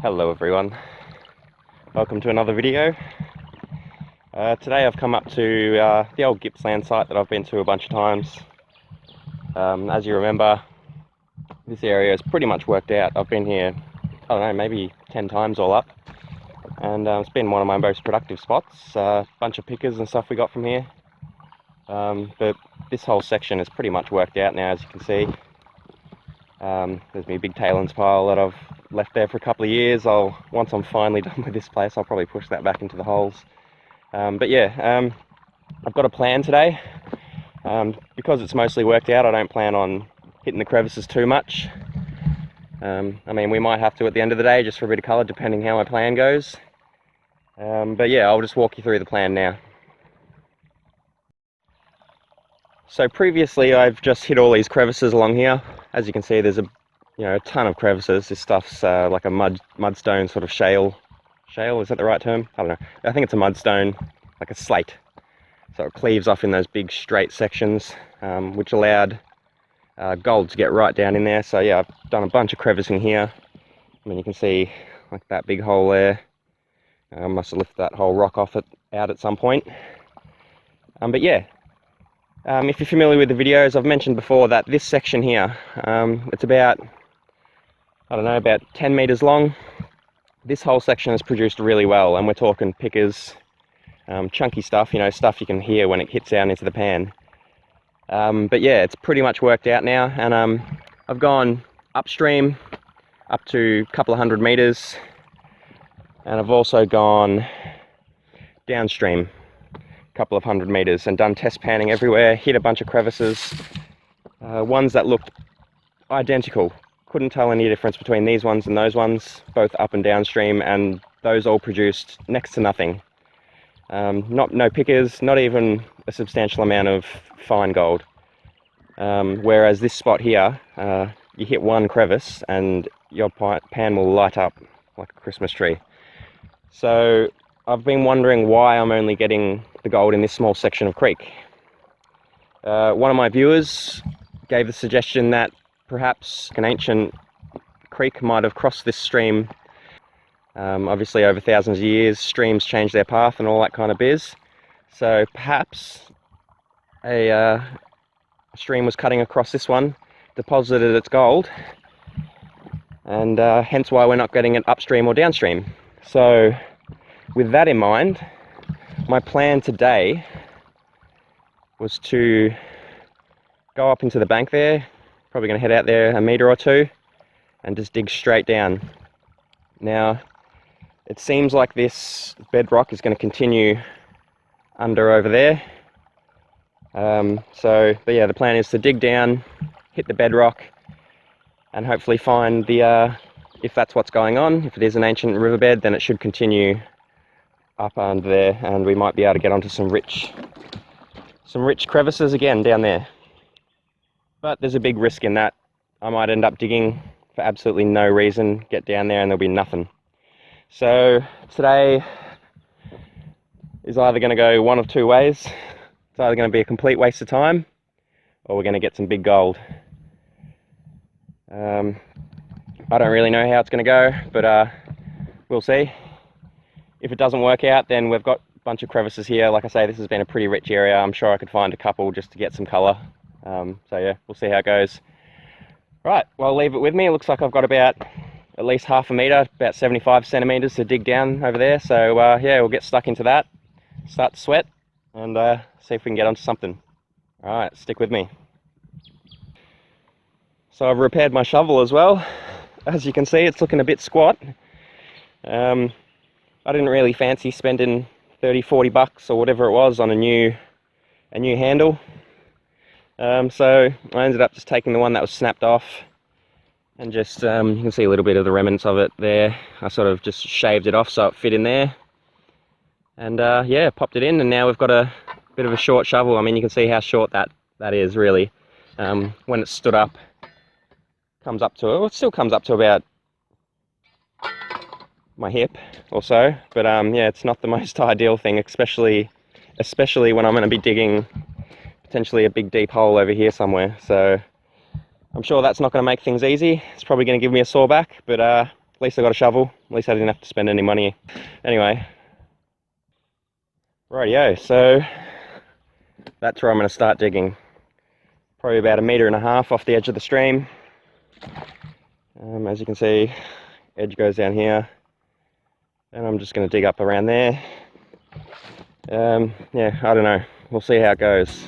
Hello everyone, welcome to another video. Today I've come up to the old Gippsland site that I've been to a bunch of times. As you remember, this area is pretty much worked out. I've been here, I don't know, maybe 10 times all up, and it's been one of my most productive spots. Bunch of pickers and stuff we got from here, but this whole section is pretty much worked out now, as you can see. There's my big tailings pile that I've left there for a couple of years. Once I'm finally done with this place, I'll probably push that back into the holes. But yeah, I've got a plan today. Because it's mostly worked out, I don't plan on hitting the crevices too much. I mean, we might have to at the end of the day, just for a bit of colour, depending how my plan goes. But yeah, I'll just walk you through the plan now. So previously I've just hit all these crevices along here. As you can see, there's a ton of crevices. This stuff's like a mudstone sort of shale. Shale, is that the right term? I don't know. I think it's a mudstone, like a slate. So it cleaves off in those big straight sections, which allowed gold to get right down in there. So yeah, I've done a bunch of crevicing here. I mean, you can see like that big hole there. I must have lifted that whole rock off out at some point. But yeah. If you're familiar with the videos, I've mentioned before that this section here, it's about, I don't know, about 10 meters long. This whole section has produced really well, and we're talking pickers, chunky stuff, stuff you can hear when it hits down into the pan. But yeah, it's pretty much worked out now, and I've gone upstream up to a couple of 100 meters, and I've also gone downstream couple of 100 meters and done test panning everywhere, hit a bunch of crevices, ones that looked identical. Couldn't tell any difference between these ones and those ones, both up and downstream, and those all produced next to nothing. No pickers, not even a substantial amount of fine gold. Whereas this spot here, you hit one crevice and your pan will light up like a Christmas tree. So I've been wondering why I'm only getting the gold in this small section of creek. One of my viewers gave the suggestion that perhaps an ancient creek might have crossed this stream. Obviously over thousands of years, streams change their path and all that kind of biz. So perhaps a stream was cutting across this one, deposited its gold, and hence why we're not getting it upstream or downstream. So with that in mind, my plan today was to go up into the bank there, probably going to head out there a metre or two, and just dig straight down. Now, it seems like this bedrock is going to continue under over there. But yeah, the plan is to dig down, hit the bedrock, and hopefully find if that's what's going on. If it is an ancient riverbed, then it should continue up under there, and we might be able to get onto some rich crevices again down there. But there's a big risk in that. I might end up digging for absolutely no reason, get down there and there'll be nothing. So today is either going to go one of two ways. It's either going to be a complete waste of time, or we're going to get some big gold. I don't really know how it's going to go, but we'll see. If it doesn't work out, then we've got a bunch of crevices here. Like I say, this has been a pretty rich area. I'm sure I could find a couple just to get some colour. So yeah, we'll see how it goes. Right, well, leave it with me. It looks like I've got about at least half a metre, about 75 centimetres to dig down over there. So yeah, we'll get stuck into that, start to sweat, and see if we can get onto something. All right, stick with me. So I've repaired my shovel as well. As you can see, it's looking a bit squat. I didn't really fancy spending 30-40 bucks or whatever it was on a new handle. So I ended up just taking the one that was snapped off, and just you can see a little bit of the remnants of it there. I sort of just shaved it off so it fit in there, and yeah, popped it in, and now we've got a bit of a short shovel. I mean, you can see how short that is really. When it's stood up, comes up to, well, it still comes up to about my hip or so, but yeah, it's not the most ideal thing, especially when I'm going to be digging potentially a big deep hole over here somewhere. So I'm sure that's not going to make things easy. It's probably going to give me a sore back, but at least I got a shovel. At least I didn't have to spend any money. Anyway, rightio, so that's where I'm going to start digging. Probably about 1.5 meters off the edge of the stream. As you can see, edge goes down here, and I'm just going to dig up around there. Yeah, I don't know. We'll see how it goes.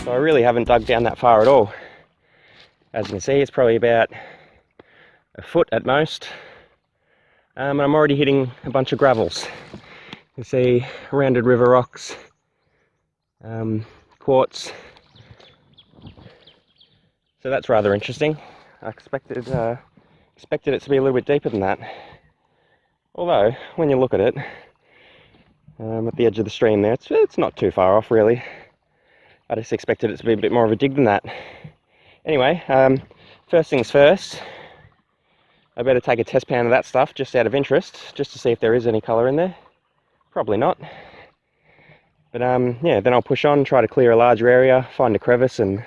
So I really haven't dug down that far at all. As you can see, it's probably about 1 foot at most. And I'm already hitting a bunch of gravels. You can see rounded river rocks, quartz. So that's rather interesting. I expected it to be a little bit deeper than that. Although, when you look at it, at the edge of the stream there, it's not too far off really. I just expected it to be a bit more of a dig than that. Anyway, first things first, I better take a test pan of that stuff just out of interest, just to see if there is any colour in there. Probably not. But yeah, then I'll push on, try to clear a larger area, find a crevice and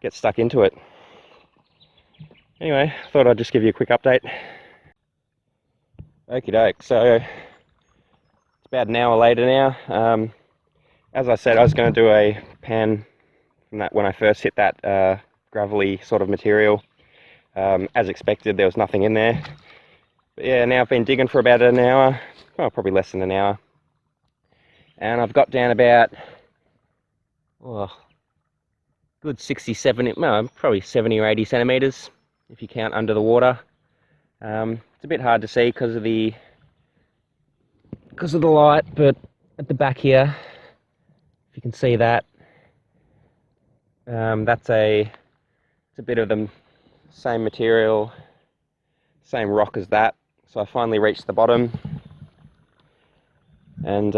get stuck into it. Anyway, I thought I'd just give you a quick update. Okie doke, so it's about an hour later now. As I said, I was going to do a pan from that when I first hit that gravelly sort of material. As expected, there was nothing in there. But yeah, now I've been digging for about an hour, well, probably less than an hour. And I've got down about, good 60, 70, no, probably 70 or 80 centimetres, if you count under the water. It's a bit hard to see because of the light, but at the back here, you can see that it's a bit of the same material, same rock as that. So I finally reached the bottom, and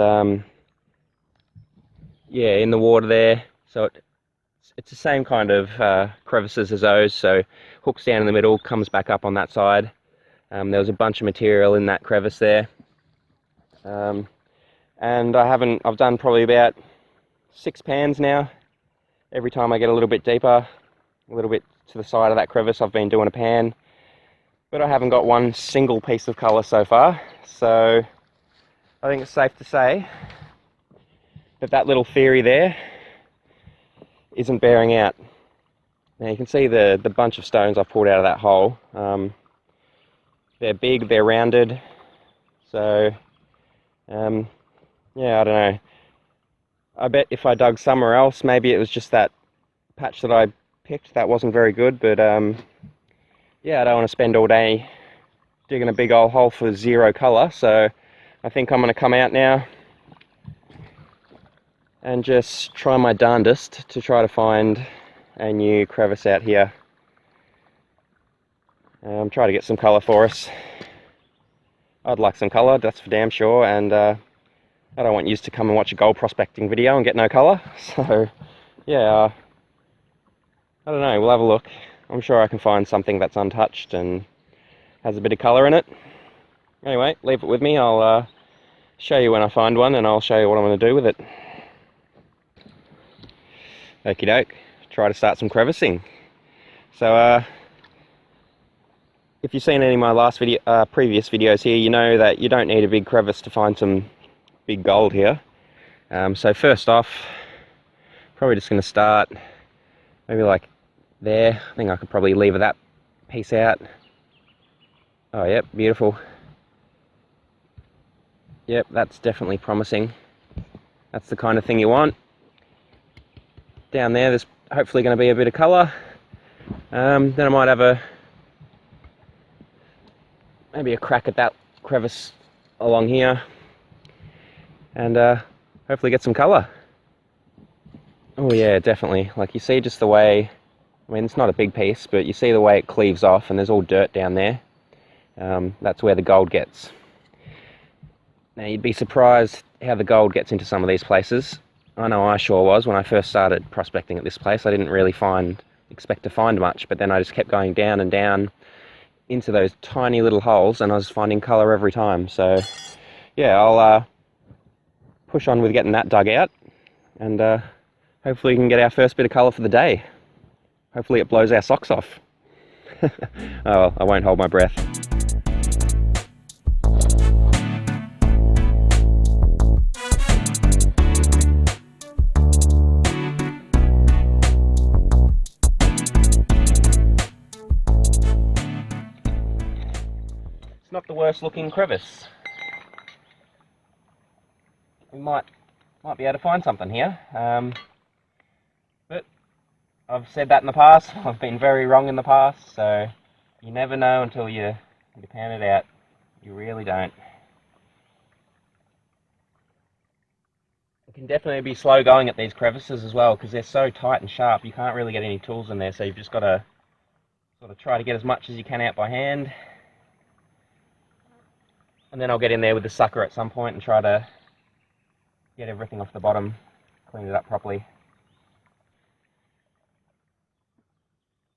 yeah, in the water there. So it's the same kind of crevices as those. So hooks down in the middle, comes back up on that side. There was a bunch of material in that crevice there, and I've done probably about 6 pans now. Every time I get a little bit deeper, a little bit to the side of that crevice, I've been doing a pan, but I haven't got one single piece of colour so far. So I think it's safe to say that that little theory there isn't bearing out. Now you can see the bunch of stones I've pulled out of that hole. They're big, they're rounded, so yeah, I don't know. I bet if I dug somewhere else, maybe it was just that patch that I picked that wasn't very good, but yeah, I don't want to spend all day digging a big old hole for zero colour, so I think I'm going to come out now and just try my darndest to try to find a new crevice out here. Try to get some colour for us. I'd like some colour, that's for damn sure, and I don't want you to come and watch a gold prospecting video and get no colour. So yeah, I don't know, we'll have a look. I'm sure I can find something that's untouched and has a bit of colour in it. Anyway, leave it with me. I'll show you when I find one, and I'll show you what I'm going to do with it. Okie doke, try to start some crevicing. So if you've seen any of my last previous videos here, you know that you don't need a big crevice to find some big gold here. So first off, probably just going to start maybe like there. I think I could probably lever that piece out. Oh yep, beautiful. Yep, that's definitely promising. That's the kind of thing you want. Down there's hopefully going to be a bit of colour. Then I might have maybe a crack at that crevice along here, and hopefully get some colour. Oh yeah, definitely. Like you see just the way, I mean it's not a big piece, but you see the way it cleaves off and there's all dirt down there. That's where the gold gets. Now you'd be surprised how the gold gets into some of these places. I know I sure was when I first started prospecting at this place. I didn't really expect to find much, but then I just kept going down and down into those tiny little holes and I was finding colour every time. So yeah, I'll push on with getting that dug out, and hopefully we can get our first bit of colour for the day. Hopefully it blows our socks off. Oh well, I won't hold my breath. It's not the worst looking crevice. We might be able to find something here. But I've said that in the past. I've been very wrong in the past, so you never know until you pan it out. You really don't. It can definitely be slow going at these crevices as well, because they're so tight and sharp. You can't really get any tools in there, so you've just got to sort of try to get as much as you can out by hand. And then I'll get in there with the sucker at some point and try to get everything off the bottom, clean it up properly.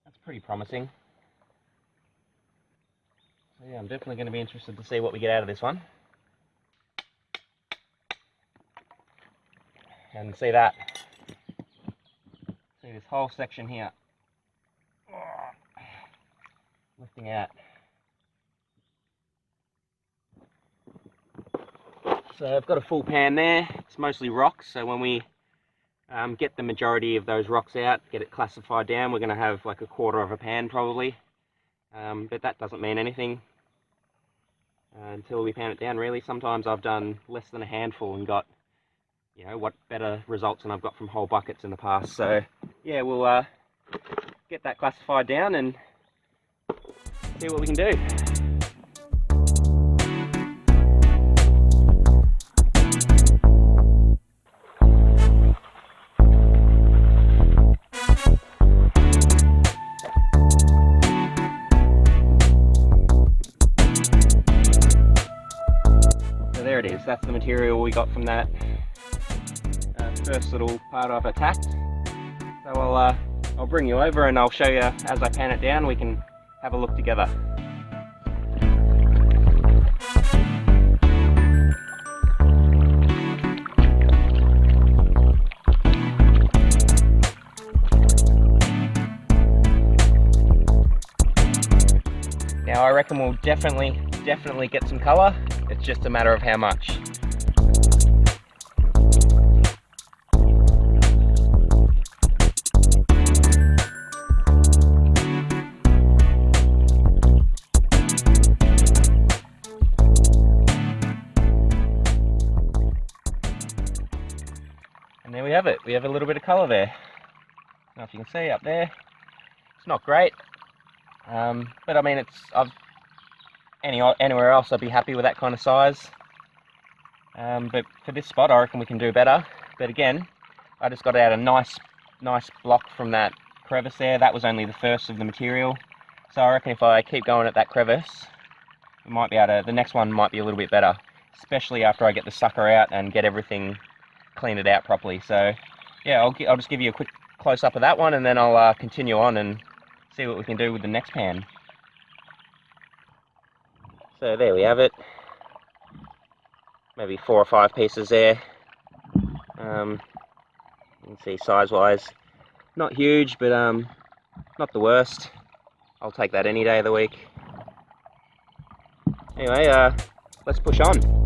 That's pretty promising. So yeah, I'm definitely going to be interested to see what we get out of this one. And see that. See this whole section here. Lifting out. So I've got a full pan there. It's mostly rocks, so when we get the majority of those rocks out, get it classified down, we're going to have like a quarter of a pan probably. But that doesn't mean anything until we pan it down, really. Sometimes I've done less than a handful and got, you know, what better results than I've got from whole buckets in the past. So yeah, we'll get that classified down and see what we can do. There it is, that's the material we got from that first little part I've attacked. So I'll bring you over and I'll show you as I pan it down. We can have a look together. Now I reckon we'll definitely get some colour. It's just a matter of how much. And there we have it. We have a little bit of colour there. I don't know if you can see up there. It's not great, but I mean, anywhere else I'd be happy with that kind of size. But for this spot I reckon we can do better. But again, I just got out a nice block from that crevice there. That was only the first of the material. So I reckon if I keep going at that crevice, we might be able to, the next one might be a little bit better. Especially after I get the sucker out and get everything cleaned out properly. So yeah, I'll just give you a quick close up of that one and then I'll continue on and see what we can do with the next pan. So there we have it. Maybe 4 or 5 pieces there. You can see size-wise, not huge, but not the worst. I'll take that any day of the week. Anyway, let's push on.